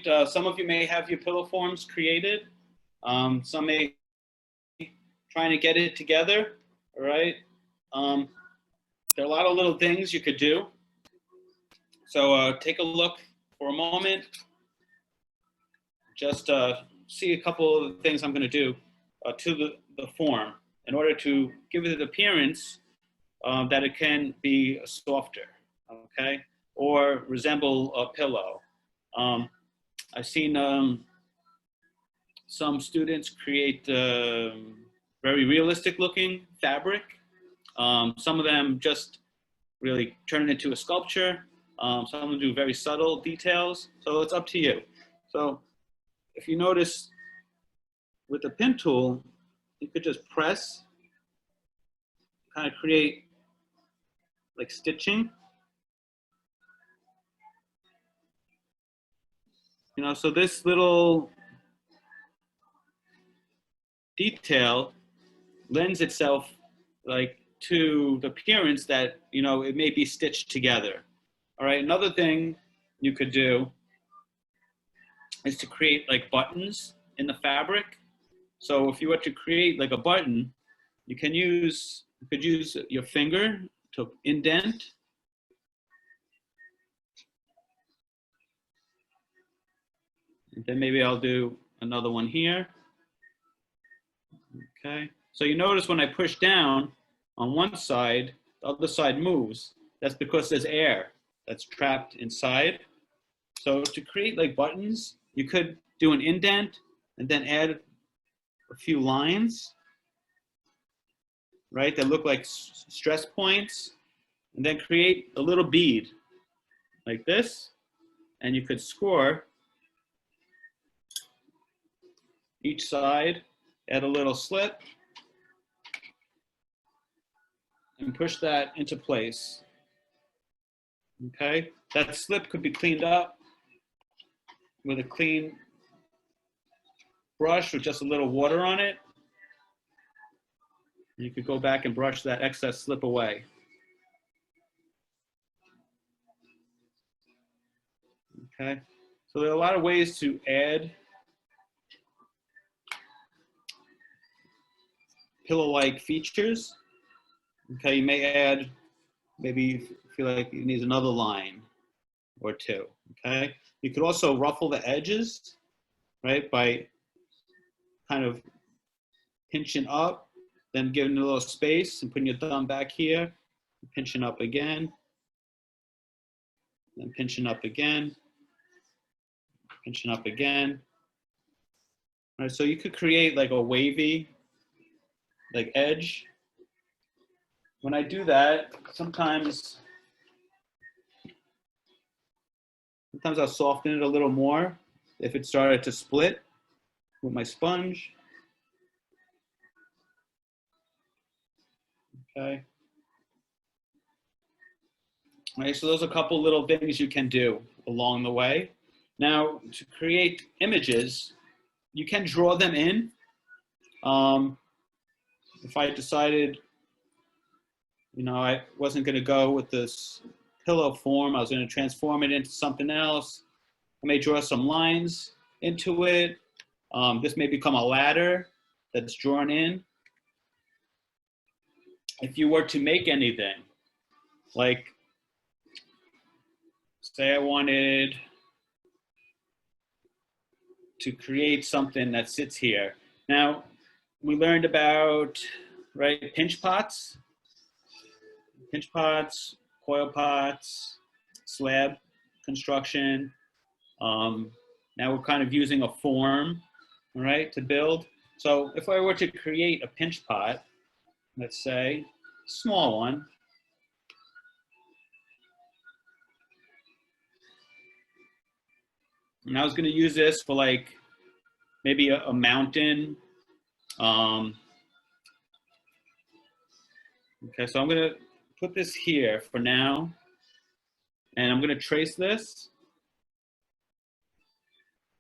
Some of you may have your pillow forms created. Some may trying to get it together, all right? There are a lot of little things you could do. So take a look for a moment. Just see a couple of things I'm going to do to the form in order to give it an appearance that it can be softer, okay? Or resemble a pillow. I've seen some students create very realistic looking fabric. Some of them just really turn it into a sculpture. Some of them do very subtle details. So it's up to you. So if you notice with the pin tool, you could just press, kind of create like stitching. You know, so this little detail lends itself like to the appearance that, you know, it may be stitched together. All right, another thing you could do is to create like buttons in the fabric. So if you were to create like a button, you could use your finger to indent. And then maybe I'll do another one here. Okay, so you notice when I push down on one side, the other side moves. That's because there's air that's trapped inside. So to create like buttons, you could do an indent and then add a few lines, right, that look like stress points, and then create a little bead like this, and you could score each side, add a little slip, and push that into place. Okay, that slip could be cleaned up with a clean brush with just a little water on it. You could go back and brush that excess slip away. Okay, so there are a lot of ways to add pillow-like features. Okay, you may add, maybe you feel like you need another line or two, okay? You could also ruffle the edges, right, by kind of pinching up, then giving it a little space and putting your thumb back here, pinching up again, then pinching up again, pinching up again. All right, so you could create like a wavy, like edge. When I do that, sometimes I'll soften it a little more if it started to split with my sponge. Okay. All right, so those are a couple little things you can do along the way. Now, to create images, you can draw them in. If I decided, you know, I wasn't going to go with this pillow form, I was going to transform it into something else. I may draw some lines into it. This may become a ladder that's drawn in. If you were to make anything, like say I wanted to create something that sits here. Now, we learned about, right, pinch pots, coil pots, slab construction. Now we're kind of using a form, all right, to build. So if I were to create a pinch pot, let's say, small one, and I was going to use this for like maybe a mountain. Okay, so I'm going to put this here for now, and I'm going to trace this.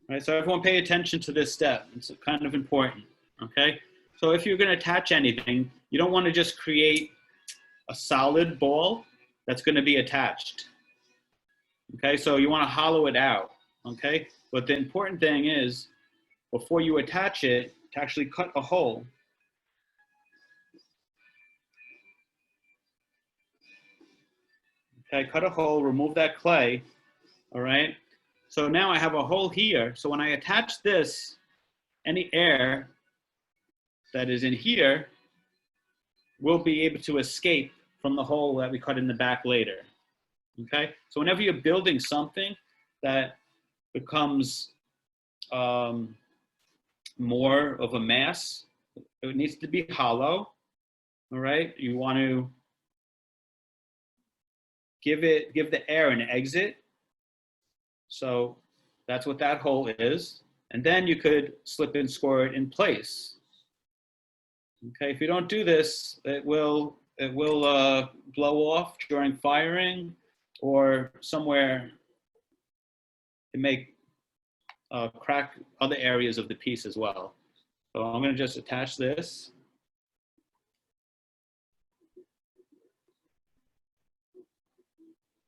All right, so everyone pay attention to this step. It's kind of important, okay? So if you're going to attach anything, you don't want to just create a solid ball that's going to be attached. Okay, so you want to hollow it out. Okay, But the important thing is, before you attach it, to actually cut a hole. Okay, cut a hole, remove that clay, all right? So now I have a hole here. So when I attach this, any air that is in here will be able to escape from the hole that we cut in the back later, okay? So whenever you're building something that becomes more of a mass, it needs to be hollow, all right? You want to give the air an exit. So that's what that hole is. And then you could slip and score it in place. Okay, if you don't do this, it will blow off during firing, or somewhere to make crack other areas of the piece as well. So I'm going to just attach this.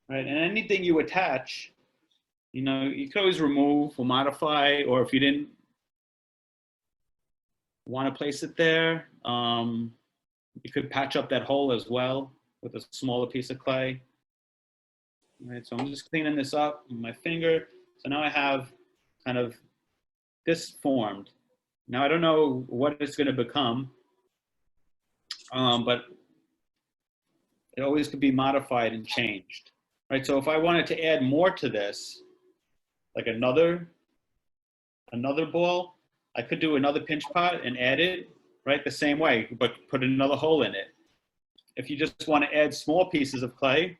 Right, and anything you attach, you know, you can always remove or modify, or if you didn't want to place it there, you could patch up that hole as well with a smaller piece of clay. All right, so I'm just cleaning this up with my finger. So now I have kind of this formed. Now I don't know what it's going to become, but it always could be modified and changed. Right, so if I wanted to add more to this, like another ball, I could do another pinch pot and add it, right, the same way, but put another hole in it. If you just want to add small pieces of clay,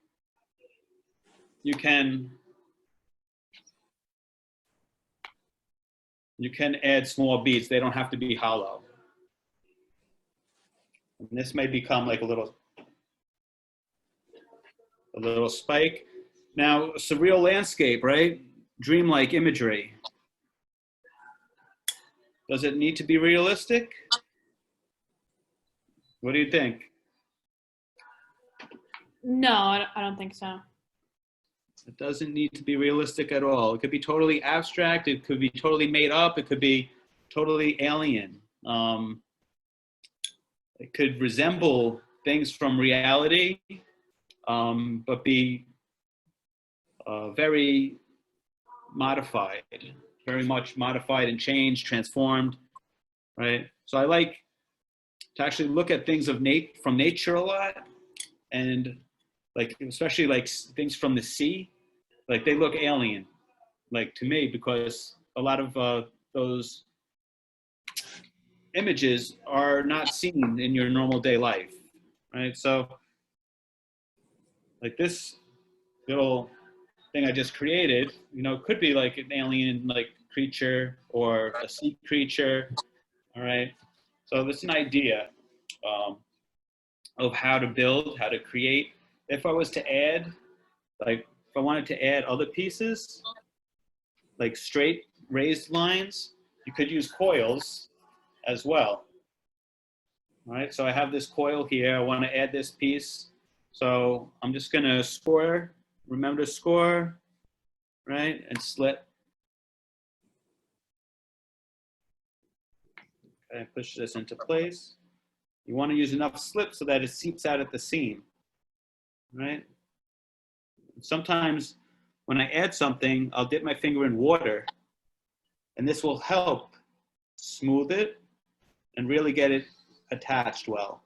you can add small beads. They don't have to be hollow. And this may become like a little spike. Now, surreal landscape, right? Dreamlike imagery. Does it need to be realistic? What do you think? No, I don't think so. It doesn't need to be realistic at all. It could be totally abstract. It could be totally made up. It could be totally alien. It could resemble things from reality, but be very modified, very much modified and changed, transformed, right? So I like to actually look at things from nature a lot, and like especially like things from the sea, like they look alien, like to me, because a lot of those images are not seen in your normal day life, right? So like this little thing I just created, you know, could be like an alien like creature or a sea creature, all right? So this is an idea of how to build, how to create. If I was to add, like if I wanted to add other pieces, like straight raised lines, you could use coils as well. All right, so I have this coil here. I want to add this piece. So I'm just going to score, remember to score, right, and slit. Okay, push this into place. You want to use enough slip so that it seeps out at the seam, right? Sometimes when I add something, I'll dip my finger in water, and this will help smooth it and really get it attached well.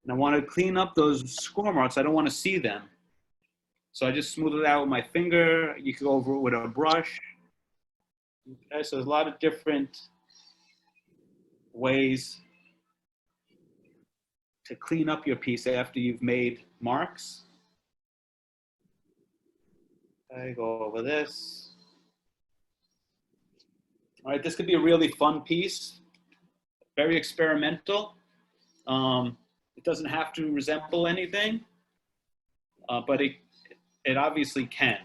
And I want to clean up those score marks. I don't want to see them. So I just smooth it out with my finger. You can go over it with a brush. Okay, so there's a lot of different ways to clean up your piece after you've made marks. Okay, go over this. All right, this could be a really fun piece, very experimental. It doesn't have to resemble anything, but it obviously can.